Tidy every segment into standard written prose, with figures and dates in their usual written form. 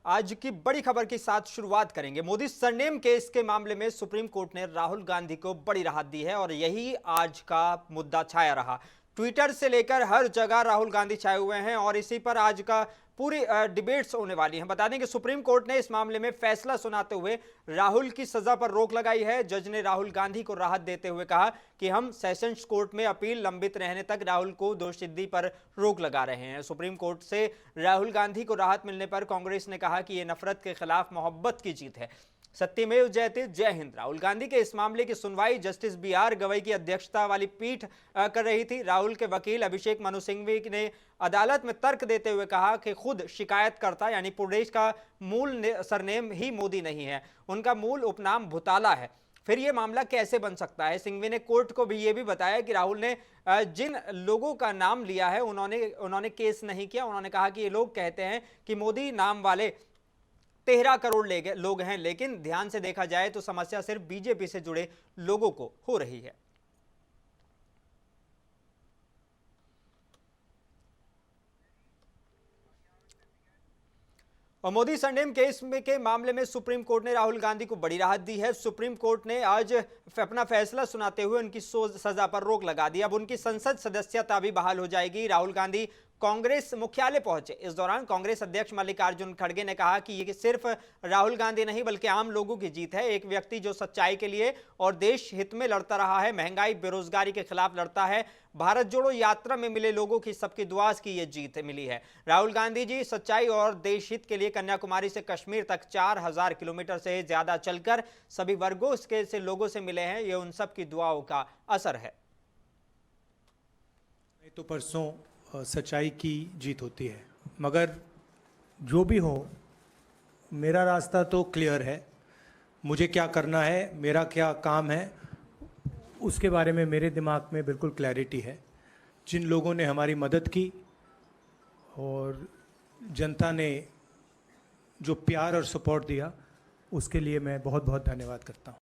आज की बड़ी खबर के साथ शुरुआत करेंगे। मोदी सरनेम केस के मामले में सुप्रीम कोर्ट ने राहुल गांधी को बड़ी राहत दी है और यही आज का मुद्दा छाया रहा। ट्विटर से लेकर हर जगह राहुल गांधी छाए हुए हैं और इसी पर आज का पूरी डिबेट्स होने वाली हैं। बता दें कि सुप्रीम कोर्ट ने इस मामले में फैसला सुनाते हुए राहुल की सजा पर रोक लगाई है। जज ने राहुल गांधी को राहत देते हुए कहा कि हम सेशंस कोर्ट में अपील लंबित रहने तक राहुल को दोषसिद्धि पर रोक लगा रहे हैं। सुप्रीम कोर्ट से राहुल गांधी को राहत मिलने पर कांग्रेस ने कहा कि यह नफरत के खिलाफ मोहब्बत की जीत है। सत्यमेव जयते, जय हिंद। राहुल गांधी के इस मामले की सुनवाई जस्टिस बी.आर. गवई की अध्यक्षता वाली पीठ कर रही थी। राहुल के वकील अभिषेक मनु सिंघवी ने अदालत में तर्क देते हुए कहा कि खुद शिकायतकर्ता यानी पुर्देश का मूल सरनेम ही मोदी नहीं है, उनका मूल उपनाम भुताला है। फिर यह मामला कैसे बन सकता है? सिंघवी ने कोर्ट को भी यह भी बताया कि राहुल ने जिन लोगों का नाम लिया है उन्होंने केस नहीं किया। उन्होंने कहा कि ये लोग कहते हैं कि मोदी नाम वाले 13 करोड़ लोग हैं, लेकिन ध्यान से देखा जाए तो समस्या सिर्फ बीजेपी से जुड़े लोगों को हो रही है। और मोदी सरनेम केस के मामले में सुप्रीम कोर्ट ने राहुल गांधी को बड़ी राहत दी है। सुप्रीम कोर्ट ने आज अपना फैसला सुनाते हुए उनकी सजा पर रोक लगा दी। अब उनकी संसद सदस्यता भी बहाल हो जाएगी। राहुल गांधी कांग्रेस मुख्यालय पहुंचे। इस दौरान कांग्रेस अध्यक्ष मल्लिकार्जुन खड़गे ने कहा कि ये सिर्फ राहुल गांधी नहीं बल्कि आम लोगों की जीत है। एक व्यक्ति जो सच्चाई के लिए और देश हित में लड़ता रहा है, महंगाई बेरोजगारी के खिलाफ लड़ता है, भारत जोड़ो यात्रा में मिले लोगों की सबकी दुआ की ये जीत मिली है। राहुल गांधी जी सच्चाई और देश हित के लिए कन्याकुमारी से कश्मीर तक 4000 किलोमीटर से ज्यादा चलकर सभी वर्गों से लोगों से मिले हैं। ये उन सब की दुआओं का असर है। तो परसों सच्चाई की जीत होती है, मगर जो भी हो मेरा रास्ता तो क्लियर है। मुझे क्या करना है, मेरा क्या काम है, उसके बारे में मेरे दिमाग में बिल्कुल क्लैरिटी है। जिन लोगों ने हमारी मदद की और जनता ने जो प्यार और सपोर्ट दिया, उसके लिए मैं बहुत बहुत धन्यवाद करता हूँ।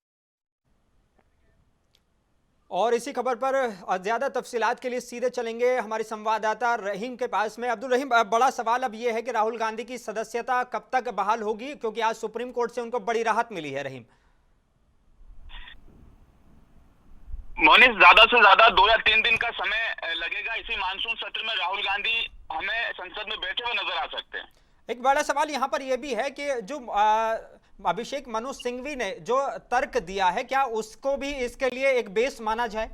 और इसी खबर पर ज्यादा तफसीलात के लिए सीधे चलेंगे हमारे संवाददाता रहीम के पास में। अब्दुल रहीम, बड़ा सवाल अब यह है कि राहुल गांधी की सदस्यता कब तक बहाल होगी, क्योंकि आज सुप्रीम कोर्ट से उनको बड़ी राहत मिली है। रहीम, मोनिस, ज्यादा से ज्यादा 2 या 3 दिन का समय लगेगा। इसी मानसून सत्र में राहुल गांधी हमें संसद में बैठे हुए नजर आ सकते हैं। एक बड़ा सवाल यहाँ पर यह भी है कि जो अभिषेक मनु सिंघवी ने जो तर्क दिया है, क्या उसको भी इसके लिए एक बेस माना जाए?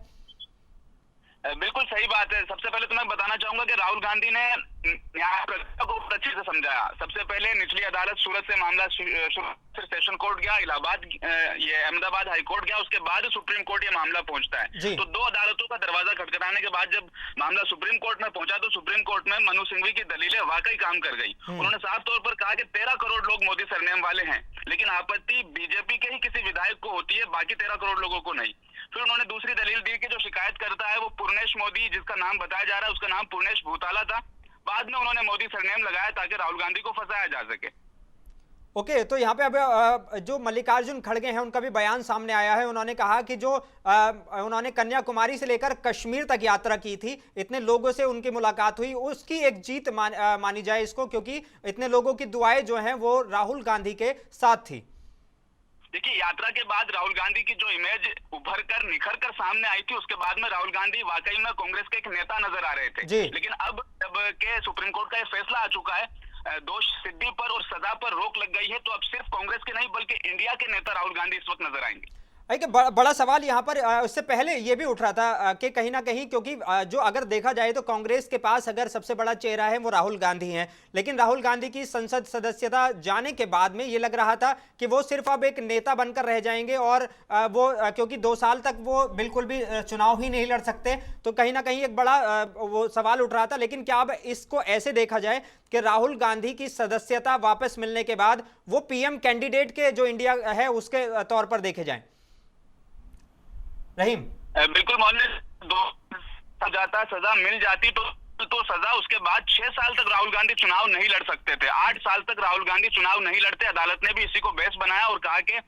बिल्कुल सही बात है। सबसे पहले तो मैं बताना चाहूंगा कि राहुल गांधी ने न्याय प्रक्रिया को अच्छे से समझाया। सबसे पहले निचली अदालत सूरत से मामला फिर सेशन कोर्ट गया, इलाहाबाद ये अहमदाबाद हाई कोर्ट गया, उसके बाद सुप्रीम कोर्ट ये मामला पहुंचता है। तो 2 अदालतों का दरवाजा खटखटाने के बाद जब मामला सुप्रीम कोर्ट में पहुंचा तो सुप्रीम कोर्ट में मनु सिंघवी की दलीलें वाकई काम कर गई। उन्होंने साफ तौर पर कहा कि 13 करोड़ लोग मोदी सरनेम वाले हैं, लेकिन आपत्ति बीजेपी के ही किसी विधायक को होती है, बाकी 13 करोड़ लोगों को नहीं। फिर उन्होंने दूसरी दलील दी कि जो शिकायत करता है वो पुर्नेश मोदी, जिसका नाम बताया जा रहा है, उसका नाम पुर्नेश भूताला था। बाद में उन्होंने मोदी सरनेम लगाया ताकि राहुल गांधी को फंसाया जा सके। ओके, तो यहाँ पे अब जो मल्लिकार्जुन खड़गे हैं उनका भी बयान सामने आया है। उन्होंने कहा कि जो उन्होंने कन्याकुमारी से लेकर कश्मीर तक यात्रा की थी, इतने लोगों से उनकी मुलाकात हुई, उसकी एक जीत मानी जाए इसको, क्योंकि इतने लोगों की दुआएं जो हैं वो राहुल गांधी के साथ थी। देखिए, यात्रा के बाद राहुल गांधी की जो इमेज उभर कर निखर कर सामने आई थी, उसके बाद में राहुल गांधी वाकई में कांग्रेस के एक नेता नजर आ रहे थे। लेकिन अब जब के सुप्रीम कोर्ट का यह फैसला आ चुका है, दोष सिद्धि पर और सजा पर रोक लग गई है, तो अब सिर्फ कांग्रेस के नहीं बल्कि इंडिया के नेता राहुल गांधी इस वक्त नजर आएंगे। बड़ा सवाल यहाँ पर उससे पहले ये भी उठ रहा था कि कहीं ना कहीं, क्योंकि जो अगर देखा जाए तो कांग्रेस के पास अगर सबसे बड़ा चेहरा है वो राहुल गांधी हैं, लेकिन राहुल गांधी की संसद सदस्यता जाने के बाद में ये लग रहा था कि वो सिर्फ अब एक नेता बनकर रह जाएंगे और वो क्योंकि 2 साल तक वो बिल्कुल भी चुनाव ही नहीं लड़ सकते, तो कहीं ना कहीं एक बड़ा वो सवाल उठ रहा था। लेकिन क्या अब इसको ऐसे देखा जाए कि राहुल गांधी की सदस्यता वापस मिलने के बाद वो पीएम कैंडिडेट के जो इंडिया है उसके तौर पर देखे जाए? रहीम, बिल्कुल मोहन, सजा मिल जाती तो तो सजा, उसके बाद 6 साल तक राहुल गांधी चुनाव नहीं लड़ सकते थे। 8 साल तक राहुल गांधी चुनाव नहीं लड़ते। अदालत ने भी इसी को बेस बनाया और कहा कि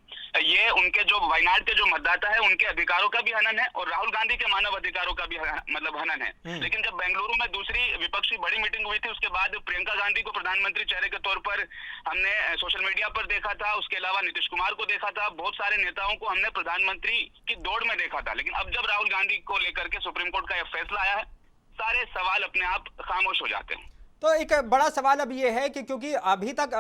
ये उनके जो वायनाड के जो मतदाता है उनके अधिकारों का भी हनन है और राहुल गांधी के मानव अधिकारों का भी मतलब हनन है। लेकिन जब बेंगलुरु में दूसरी विपक्षी बड़ी मीटिंग हुई थी, उसके बाद प्रियंका गांधी को प्रधानमंत्री चेहरे के तौर पर हमने सोशल मीडिया पर देखा था, उसके अलावा नीतीश कुमार को देखा था, बहुत सारे नेताओं को हमने प्रधानमंत्री की दौड़ में देखा था। लेकिन अब जब राहुल गांधी को लेकर के सुप्रीम कोर्ट का यह फैसला आया है, सारे सवाल अपने आप खामोश हो जाते हैं। तो एक बड़ा सवाल अब ये है कि क्योंकि अभी तक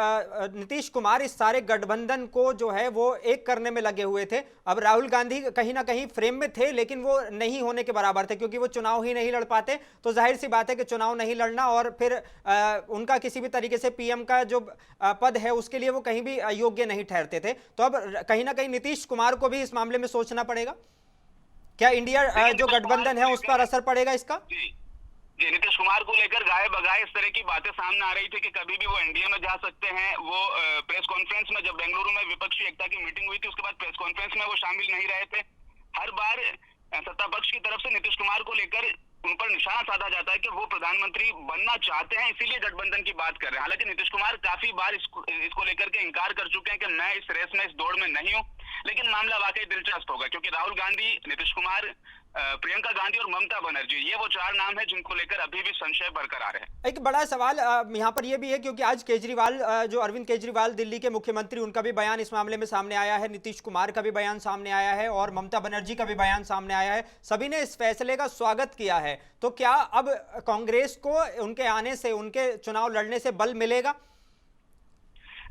नीतीश कुमार इस सारे गठबंधन को जो है वो एक करने में लगे हुए थे। अब राहुल गांधी कहीं ना कहीं फ्रेम में थे, लेकिन वो नहीं होने के बराबर थे क्योंकि वो चुनाव ही नहीं लड़ पाते। तो जाहिर सी बात है कि चुनाव नहीं लड़ना और फिर उनका किसी भी तरीके से पीएम का जो पद है उसके लिए वो कहीं भी योग्य नहीं ठहरते थे। तो अब कहीं ना कहीं नीतीश कुमार को भी इस मामले में सोचना पड़ेगा। क्या इंडिया जो गठबंधन है उस पर असर पड़ेगा इसका? जी, नीतीश कुमार को लेकर गाये बगाए इस तरह की बातें सामने आ रही थी कि कभी भी वो एनडीए में जा सकते हैं। वो प्रेस कॉन्फ्रेंस में, जब बेंगलुरु में विपक्षी एकता की मीटिंग हुई थी, उसके बाद प्रेस कॉन्फ्रेंस में वो शामिल नहीं रहे थे। हर बार सत्ता पक्ष की तरफ से नीतीश कुमार को लेकर उन पर निशाना साधा जाता है कि वो प्रधानमंत्री बनना चाहते हैं, इसीलिए गठबंधन की बात कर रहे हैं। हालांकि नीतीश कुमार काफी बार इसको लेकर के इंकार कर चुके हैं कि मैं इस रेस में, इस दौड़ में नहीं हूं। लेकिन मामला वाकई दिलचस्प होगा क्योंकि राहुल गांधी, नीतीश कुमार, प्रियंका गांधी और ममता बनर्जी, ये वो 4 नाम है जिनको लेकर अभी भी संशय बरकरार है। एक बड़ा सवाल यहाँ पर यह भी है क्योंकि आज केजरीवाल, जो अरविंद केजरीवाल दिल्ली के मुख्यमंत्री, उनका भी बयान इस मामले में सामने आया है, नीतीश कुमार का भी बयान सामने आया है और ममता बनर्जी का भी बयान सामने आया है। सभी ने इस फैसले का स्वागत किया है। तो क्या अब कांग्रेस को उनके आने से, उनके चुनाव लड़ने से बल मिलेगा?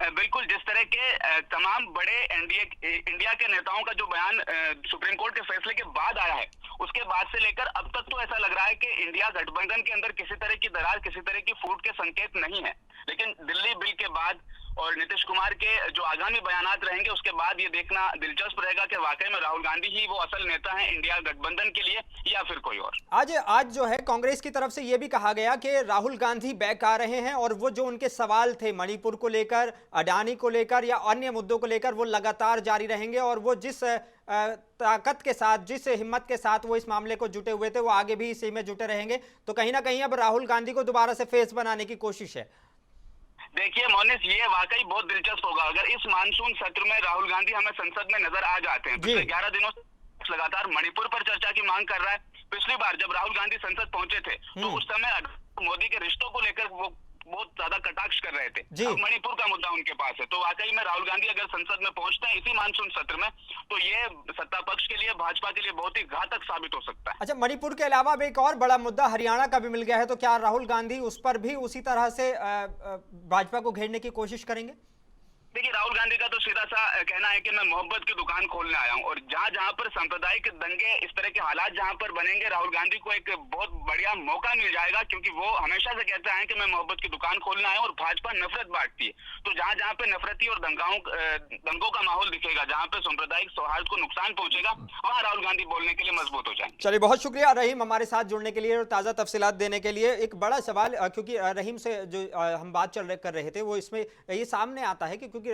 बिल्कुल, जिस तरह के तमाम बड़े इंडिया के नेताओं का जो बयान सुप्रीम कोर्ट के फैसले के बाद आया है, उसके बाद से लेकर अब तक तो ऐसा लग रहा है कि इंडिया गठबंधन के अंदर किसी तरह की दरार, किसी तरह की फूट के संकेत नहीं है। लेकिन दिल्ली बिल के बाद और नीतीश कुमार के जो आगामी बयानात रहेंगे, उसके बाद ये देखना दिलचस्प रहेगा कि वाकई में राहुल गांधी ही वो असल नेता हैं इंडिया गठबंधन के लिए या फिर कोई और। आज जो है कांग्रेस की तरफ से ये भी कहा गया कि राहुल गांधी बैक आ रहे हैं और वो जो उनके सवाल थे मणिपुर को लेकर, अडानी को लेकर या अन्य मुद्दों को लेकर, वो लगातार जारी रहेंगे और वो जिस ताकत के साथ, जिस हिम्मत के साथ वो इस मामले को जुटे हुए थे, वो आगे भी इसी में जुटे रहेंगे। तो कहीं ना कहीं अब राहुल गांधी को दोबारा से फेस बनाने की कोशिश है। देखिए मोनिस, ये वाकई बहुत दिलचस्प होगा अगर इस मानसून सत्र में राहुल गांधी हमें संसद में नजर आ जाते हैं। पिछले 11 दिनों से लगातार मणिपुर पर चर्चा की मांग कर रहा है। पिछली बार जब राहुल गांधी संसद पहुंचे थे तो उस समय मोदी के रिश्तों को लेकर वो बहुत ज्यादा कटाक्ष कर रहे थे। अब मणिपुर का मुद्दा उनके पास है। तो वाकई में राहुल गांधी अगर संसद में पहुंचते हैं इसी मानसून सत्र में, तो ये सत्ता पक्ष के लिए, भाजपा के लिए बहुत ही घातक साबित हो सकता है। अच्छा, मणिपुर के अलावा अब एक और बड़ा मुद्दा हरियाणा का भी मिल गया है। तो क्या राहुल गांधी उस पर भी उसी तरह से भाजपा को घेरने की कोशिश करेंगे? देखिए, राहुल गांधी का तो सीधा सा कहना है कि मैं मोहब्बत की दुकान खोलने आया हूं और जहां जहां पर सांप्रदायिक दंगे, इस तरह के हालात जहां पर बनेंगे, राहुल गांधी को एक बहुत बढ़िया मौका मिल जाएगा क्योंकि वो हमेशा से कहते हैं कि मैं मोहब्बत की दुकान खोलने आया हूं और भाजपा नफरत बांटती है। तो जहां जहां पे नफरती और दंगों का माहौल दिखेगा, जहां पे सांप्रदायिक सौहार्द को नुकसान पहुंचेगा, वहां राहुल गांधी बोलने के लिए मजबूत हो जाएंगे। चलिए, बहुत शुक्रिया रहीम हमारे साथ जुड़ने के लिए और ताज़ा तफसीलात देने के लिए। एक बड़ा सवाल, क्योंकि रहीम से जो हम बात कर रहे थे, वो इसमें ये सामने आता है कि क्योंकि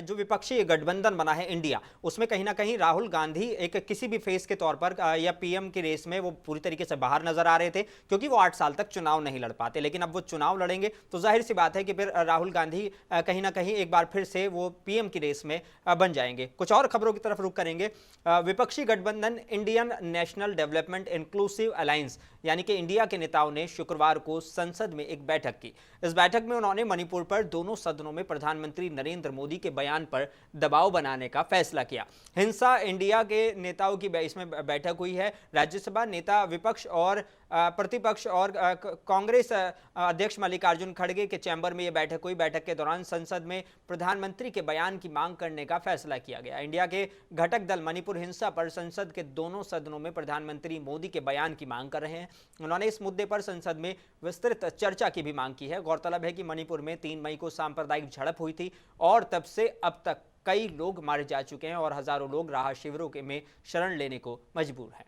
जो विपक्षी गठबंधन बना है इंडिया, उसमें कहीं ना कहीं राहुल गांधी एक किसी भी फेस के तौर पर या पीएम की रेस में वो पूरी तरीके से बाहर नजर आ रहे थे क्योंकि वो 8 साल तक चुनाव नहीं लड़ पाते। लेकिन अब वो चुनाव लड़ेंगे तो जाहिर सी बात है कि फिर राहुल गांधी कहीं ना कहीं एक बार फिर से वो पीएम की रेस में बन जाएंगे। कुछ और खबरों की तरफ रुख करेंगे। विपक्षी गठबंधन Indian national development inclusive alliance यानी कि इंडिया के नेताओं ने शुक्रवार को संसद में एक बैठक की। इस बैठक में उन्होंने मणिपुर पर दोनों सदनों में प्रधानमंत्री नरेंद्र मोदी के बयान पर दबाव बनाने का फैसला किया। हिंसा इंडिया के नेताओं की इसमें बैठक हुई है। राज्यसभा नेता, विपक्ष और प्रतिपक्ष और कांग्रेस अध्यक्ष मल्लिकार्जुन खड़गे के चैम्बर में यह बैठक हुई। बैठक के दौरान संसद में प्रधानमंत्री के बयान की मांग करने का फैसला किया गया। इंडिया के घटक दल मणिपुर हिंसा पर संसद के दोनों सदनों में प्रधानमंत्री मोदी के बयान की मांग कर रहे हैं। उन्होंने इस मुद्दे पर संसद में विस्तृत चर्चा की भी मांग की है। गौरतलब है कि मणिपुर में 3 मई को सांप्रदायिक झड़प हुई थी और तब से अब तक कई लोग मारे जा चुके हैं और हजारों लोग राहत शिविरों में शरण लेने को मजबूर हैं।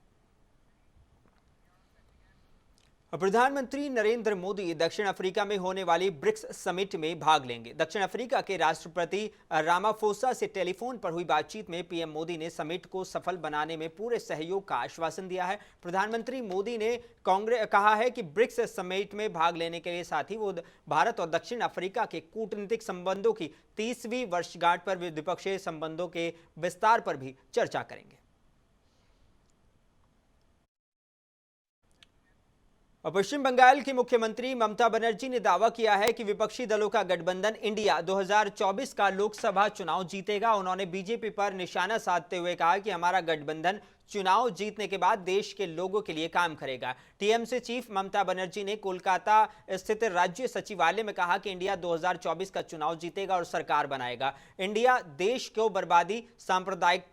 प्रधानमंत्री नरेंद्र मोदी दक्षिण अफ्रीका में होने वाली ब्रिक्स समिट में भाग लेंगे। दक्षिण अफ्रीका के राष्ट्रपति रामाफोसा से टेलीफोन पर हुई बातचीत में पीएम मोदी ने समिट को सफल बनाने में पूरे सहयोग का आश्वासन दिया है। प्रधानमंत्री मोदी ने कहा है कि ब्रिक्स समिट में भाग लेने के लिए साथ ही वो भारत और दक्षिण अफ्रीका के कूटनीतिक संबंधों की 30वीं वर्षगांठ पर द्विपक्षीय संबंधों के विस्तार पर भी चर्चा करेंगे। और पश्चिम बंगाल की मुख्यमंत्री ममता बनर्जी ने दावा किया है कि विपक्षी दलों का गठबंधन इंडिया 2024 का लोकसभा चुनाव जीतेगा। उन्होंने बीजेपी पर निशाना साधते हुए कहा कि हमारा गठबंधन चुनाव जीतने के बाद देश के लोगों के लिए काम करेगा। टीएमसी चीफ ममता बनर्जी ने कोलकाता स्थित राज्य सचिवालय में कहा कि इंडिया 2024 का चुनाव जीतेगा और सरकार बनाएगा। इंडिया देश को बर्बादी, सांप्रदायिक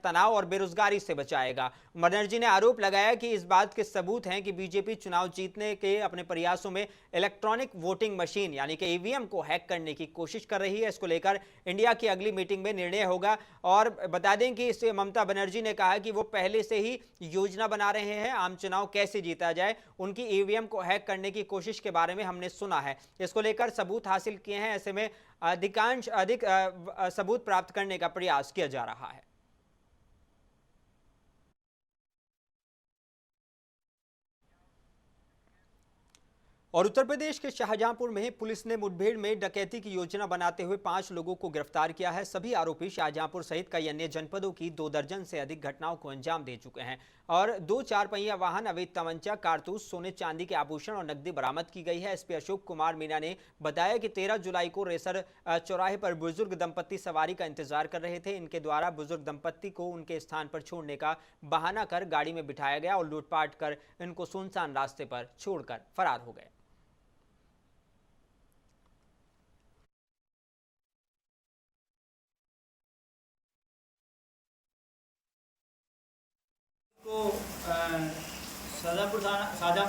तनाव और बेरोजगारी से बचाएगा। बनर्जी ने आरोप लगाया कि इस बात के सबूत हैं कि बीजेपी चुनाव जीतने के अपने प्रयासों में इलेक्ट्रॉनिक वोटिंग मशीन यानी कि ईवीएम को हैक करने की कोशिश कर रही है। इसको लेकर इंडिया की अगली मीटिंग में निर्णय होगा। और बता दें कि इससे ममता बनर्जी ने कहा कि वो पहले से ही योजना बना रहे हैं आम चुनाव कैसे जीता जाए। उनकी ईवीएम को हैक करने की कोशिश के बारे में हमने सुना है, इसको लेकर सबूत हासिल किए हैं। ऐसे में अधिक सबूत प्राप्त करने का प्रयास किया जा रहा है। और उत्तर प्रदेश के शाहजहांपुर में पुलिस ने मुठभेड़ में डकैती की योजना बनाते हुए 5 लोगों को गिरफ्तार किया है। सभी आरोपी शाहजहांपुर सहित कई अन्य जनपदों की 2 दर्जन से अधिक घटनाओं को अंजाम दे चुके हैं। और 2 4 पहिया वाहन, अवैध तमंचा, कारतूस, सोने चांदी के आभूषण और नकदी बरामद की गई है। एसपी अशोक कुमार मीणा ने बताया कि 13 जुलाई को रेसर चौराहे पर बुजुर्ग दंपत्ति सवारी का इंतजार कर रहे थे। इनके द्वारा बुजुर्ग दंपत्ति को उनके स्थान पर छोड़ने का बहाना कर गाड़ी में बिठाया गया और लूटपाट कर इनको सुनसान रास्ते पर छोड़कर फरार हो गए। को शाहजहाँपुर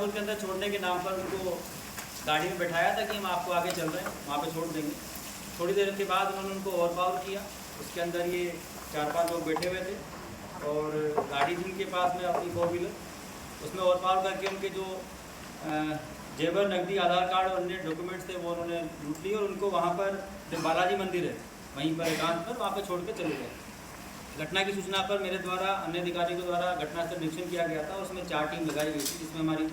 के अंदर छोड़ने के नाम पर उनको गाड़ी में बैठाया था कि हम आपको आगे चल रहे हैं, वहाँ पे छोड़ देंगे। थोड़ी देर के बाद उन्होंने उनको ओवरपावर किया। उसके अंदर ये 4-5 लोग बैठे हुए थे और गाड़ी थी उनके पास में अपनी 4 व्हीलर, उसमें ओवरपावर करके उनके जो जेवर, नकदी, आधार कार्ड और अन्य डॉक्यूमेंट्स थे वो उन्होंने लूट लिए और उनको वहाँ पर जो बालाजी मंदिर है वहीं पर एकांत पर वहाँ पर छोड़ के चले गए। घटना की सूचना पर मेरे द्वारा अन्य अधिकारियों के द्वारा घटनास्थल निरीक्षण किया गया था। उसमें 4 टीम लगाई गई थी, जिसमें हमारी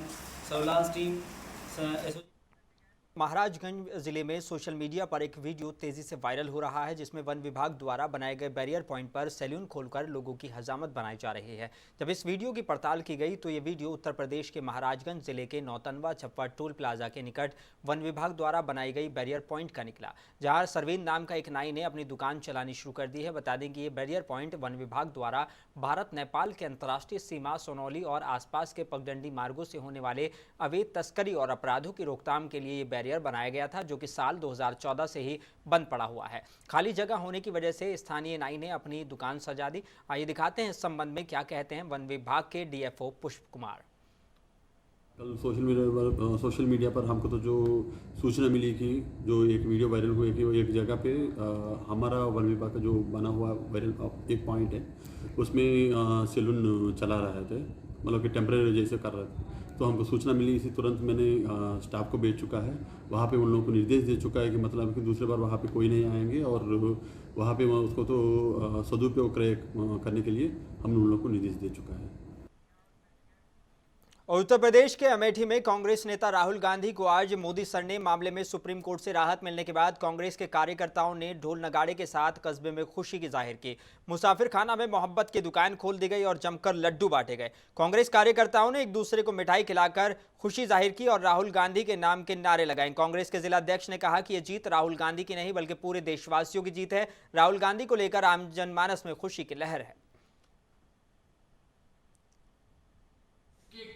सर्विलांस टीम महाराजगंज जिले में सोशल मीडिया पर एक वीडियो तेजी से वायरल हो रहा है, जिसमें वन विभाग द्वारा बनाए गए बैरियर पॉइंट पर सैलून खोलकर लोगों की हजामत बनाई जा रही है। जब इस वीडियो की पड़ताल की गई तो ये वीडियो उत्तर प्रदेश के महाराजगंज जिले के नौतनवा छप्पा टोल प्लाजा के निकट वन विभाग द्वारा बनाई गई बैरियर पॉइंट का निकला, जहाँ सरवीन नाम का एक नाई ने अपनी दुकान चलानी शुरू कर दी है। बता दें कि ये बैरियर पॉइंट वन विभाग द्वारा भारत नेपाल के अंतर्राष्ट्रीय सीमा सोनौली और आसपास के पगडंडी मार्गों से होने वाले अवैध तस्करी और अपराधों की रोकथाम के लिए ये बैरियर बनाया गया था, जो कि साल 2014 से ही बंद पड़ा हुआ है। खाली जगह होने की वजह से स्थानीय नाई ने अपनी दुकान सजा दी। आइए दिखाते हैं इस संबंध में क्या कहते हैं वन विभाग के डीएफओ पुष्प कुमार। कल सोशल मीडिया पर हमको तो जो सूचना मिली कि जो एक वीडियो वायरल हुई कि एक जगह पे हमारा वन विभाग का जो बना हुआ वायरल एक पॉइंट है, उसमें सैलून चला रहे थे, मतलब कि टेम्परेरी जैसे कर रहे थे। तो हमको सूचना मिली, इसी तुरंत मैंने स्टाफ को भेज चुका है, वहाँ पे उन लोगों को निर्देश दे चुका है कि मतलब कि दूसरी बार वहाँ पे कोई नहीं आएंगे और वहाँ पे उसको तो सदुपयोग करने के लिए हम उन लोगों को निर्देश दे चुका है। और उत्तर प्रदेश के अमेठी में कांग्रेस नेता राहुल गांधी को आज मोदी सरनेम मामले में सुप्रीम कोर्ट से राहत मिलने के बाद कांग्रेस के कार्यकर्ताओं ने ढोल नगाड़े के साथ कस्बे में खुशी की जाहिर की। मुसाफिर खाना में मोहब्बत की दुकान खोल दी गई और जमकर लड्डू बांटे गए। कांग्रेस कार्यकर्ताओं ने एक दूसरे को मिठाई खिलाकर खुशी जाहिर की और राहुल गांधी के नाम के नारे लगाए। कांग्रेस के जिलाध्यक्ष ने कहा कि यह जीत राहुल गांधी की नहीं बल्कि पूरे देशवासियों की जीत है। राहुल गांधी को लेकर आम जनमानस में खुशी की लहर है।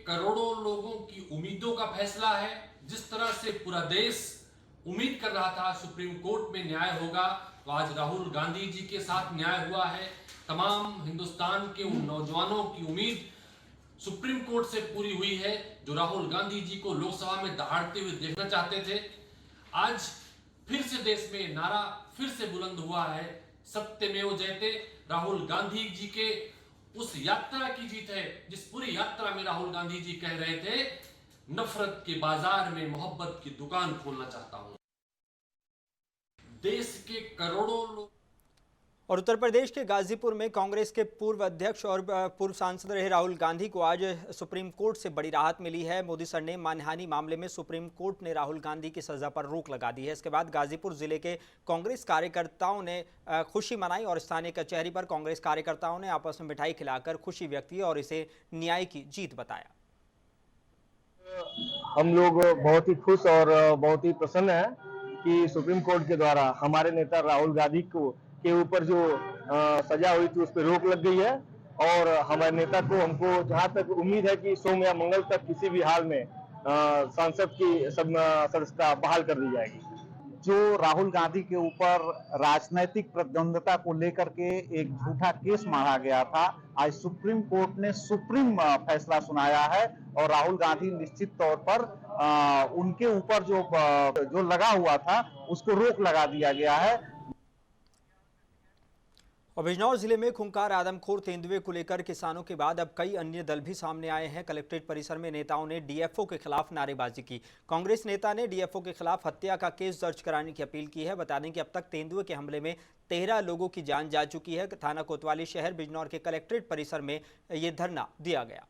करोड़ों लोगों की उम्मीदों का फैसला है। जिस तरह से पूरा देश उम्मीद कर रहा था सुप्रीम कोर्ट में न्याय होगा, तो आज राहुल गांधी जी के साथ न्याय हुआ है। तमाम हिंदुस्तान के उन नौजवानों की उम्मीद सुप्रीम कोर्ट से पूरी हुई है, जो राहुल गांधी जी को लोकसभा में दहाड़ते हुए देखना चाहते थे। आज फिर से देश में नारा फिर से बुलंद हुआ है, सत्यमेव जयते। राहुल गांधी जी के उस यात्रा की जीत है जिस पूरी यात्रा में राहुल गांधी जी कह रहे थे, नफरत के बाजार में मोहब्बत की दुकान खोलना चाहता हूं। देश के करोड़ों लोग। और उत्तर प्रदेश के गाजीपुर में कांग्रेस के पूर्व अध्यक्ष और पूर्व सांसद रहे राहुल गांधी को आज सुप्रीम कोर्ट से बड़ी राहत मिली है। मोदी सरनेम मानहानि मामले में सुप्रीम कोर्ट ने राहुल गांधी की सजा पर रोक लगा दी है। इसके बाद गाजीपुर जिले के कांग्रेस कार्यकर्ताओं ने खुशी मनाई और स्थानीय कचहरी पर कांग्रेस कार्यकर्ताओं ने आपस में मिठाई खिलाकर खुशी व्यक्त की और इसे न्याय की जीत बताया। हम लोग बहुत ही खुश और बहुत ही प्रसन्न हैं कि सुप्रीम कोर्ट के द्वारा हमारे नेता राहुल गांधी के ऊपर जो सजा हुई थी उस पर रोक लग गई है और हमारे नेता को हमको जहां तक उम्मीद है कि सोम या मंगल तक किसी भी हाल में सांसद की सदस्यता बहाल कर दी जाएगी। जो राहुल गांधी के ऊपर राजनीतिक प्रतिद्वंद्विता को लेकर के एक झूठा केस मारा गया था, आज सुप्रीम कोर्ट ने सुप्रीम फैसला सुनाया है और राहुल गांधी निश्चित तौर पर उनके ऊपर जो लगा हुआ था उसको रोक लगा दिया गया है। और बिजनौर जिले में खूंखार आदमखोर तेंदुए को लेकर किसानों के बाद अब कई अन्य दल भी सामने आए हैं। कलेक्ट्रेट परिसर में नेताओं ने डीएफओ के खिलाफ नारेबाजी की। कांग्रेस नेता ने डीएफओ के खिलाफ हत्या का केस दर्ज कराने की अपील की है। बता दें कि अब तक तेंदुए के हमले में 13 लोगों की जान जा चुकी है। थाना कोतवाली शहर बिजनौर के कलेक्ट्रेट परिसर में ये धरना दिया गया।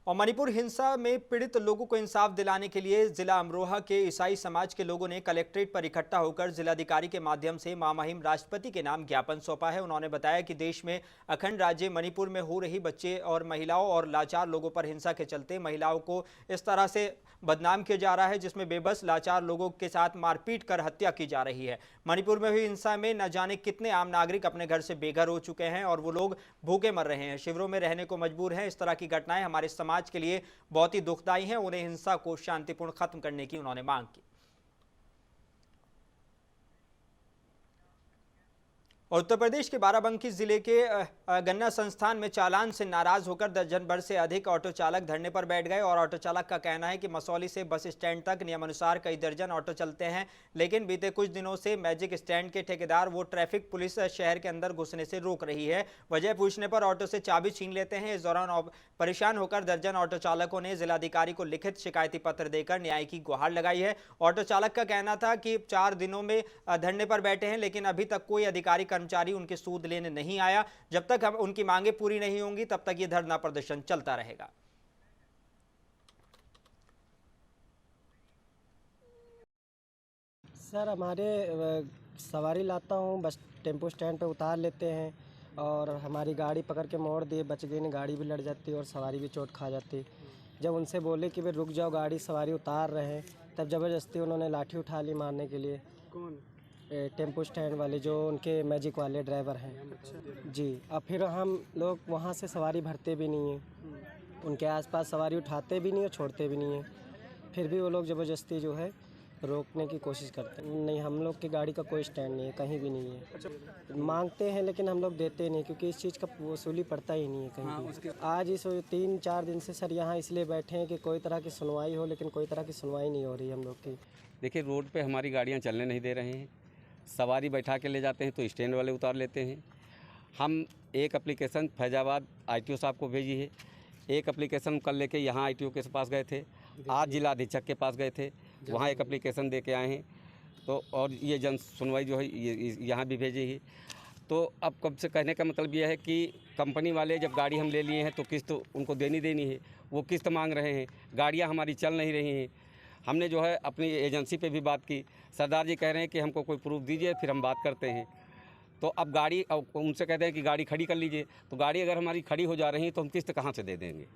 और मणिपुर हिंसा में पीड़ित लोगों को इंसाफ दिलाने के लिए जिला अमरोहा के ईसाई समाज के लोगों ने कलेक्ट्रेट पर इकट्ठा होकर जिलाधिकारी के माध्यम से महामहिम राष्ट्रपति के नाम ज्ञापन सौंपा है। उन्होंने बताया कि देश में अखंड राज्य मणिपुर में हो रही बच्चे और महिलाओं और लाचार लोगों पर हिंसा के चलते महिलाओं को इस तरह से बदनाम किया जा रहा है, जिसमें बेबस लाचार लोगों के साथ मारपीट कर हत्या की जा रही है। मणिपुर में हुई हिंसा में न जाने कितने आम नागरिक अपने घर से बेघर हो चुके हैं और वो लोग भूखे मर रहे हैं, शिविरों में रहने को मजबूर हैं। इस तरह की घटनाएं हमारे समाज के लिए बहुत ही दुखदायी हैं। उन्हें हिंसा को शांतिपूर्ण खत्म करने की उन्होंने मांग की। और उत्तर प्रदेश के बाराबंकी जिले के गन्ना संस्थान में चालान से नाराज होकर दर्जन भर से अधिक ऑटो चालक धरने पर बैठ गए। और ऑटो चालक का कहना है कि मसौली से बस स्टैंड तक नियमानुसार कई दर्जन ऑटो चलते हैं, लेकिन बीते कुछ दिनों से मैजिक स्टैंड के ठेकेदार वो ट्रैफिक पुलिस शहर के अंदर घुसने से रोक रही है। वजह पूछने पर ऑटो से चाबी छीन लेते हैं। इस दौरान परेशान होकर दर्जन ऑटो चालकों ने जिलाधिकारी को लिखित शिकायती पत्र देकर न्याय की गुहार लगाई है। ऑटो चालक का कहना था कि 4 दिनों में धरने पर बैठे हैं, लेकिन अभी तक कोई अधिकारी कर्मचारी उनके सूद लेने नहीं आया। जब तक हम उनकी मांगे पूरी नहीं होंगी तब तक ये धरना प्रदर्शन चलता रहेगा। सर, हमारे सवारी लाता हूँ, बस टेम्पो स्टैंड पे उतार लेते हैं और हमारी गाड़ी पकड़ के मोड़ दिए, बच गई नहीं, गाड़ी भी लड़ जाती और सवारी भी चोट खा जाती। जब उनसे बोले कि भाई रुक जाओ, गाड़ी सवारी उतार रहे हैं, तब ज़बरदस्ती उन्होंने लाठी उठा ली मारने के लिए। कौन? टेम्पो स्टैंड वाले, जो उनके मैजिक वाले ड्राइवर हैं। अच्छा। जी, अब फिर हम लोग वहाँ से सवारी भरते भी नहीं हैं, उनके आसपास सवारी उठाते भी नहीं और छोड़ते भी नहीं हैं, फिर भी वो लोग ज़बरदस्ती जो है रोकने की कोशिश करते हैं। नहीं, हम लोग की गाड़ी का कोई स्टैंड नहीं है, कहीं भी नहीं है। अच्छा। मांगते हैं लेकिन हम लोग देते नहीं, क्योंकि इस चीज़ का वसूली पड़ता ही नहीं है कहीं भी। आज इस 3-4 दिन से सर यहाँ इसलिए बैठे हैं कि कोई तरह की सुनवाई हो, लेकिन कोई तरह की सुनवाई नहीं हो रही हम लोग की। देखिए, रोड पे हमारी गाड़ियाँ चलने नहीं दे रहे हैं, सवारी बैठा के ले जाते हैं तो स्टैंड वाले उतार लेते हैं। हम एक एप्लीकेशन फैजाबाद ITO साहब को भेजी है, एक एप्लीकेशन कल लेके यहाँ ITO के पास गए थे, आज जिला अधीक्षक के पास गए थे, वहाँ एक एप्लीकेशन दे के आए हैं। तो और ये जन सुनवाई जो है ये यहाँ भी भेजी है। तो अब कब से कहने का मतलब ये है कि कंपनी वाले जब गाड़ी हम ले लिए हैं तो किस्त उनको देनी है, वो किस्त मांग रहे हैं, गाड़ियाँ हमारी चल नहीं रही हैं। हमने जो है अपनी एजेंसी पे भी बात की, सरदार जी कह रहे हैं कि हमको कोई प्रूफ दीजिए फिर हम बात करते हैं। तो अब गाड़ी उनसे कहते हैं कि गाड़ी खड़ी कर लीजिए, तो गाड़ी अगर हमारी खड़ी हो जा रही है तो हम किस्त कहाँ से दे देंगे।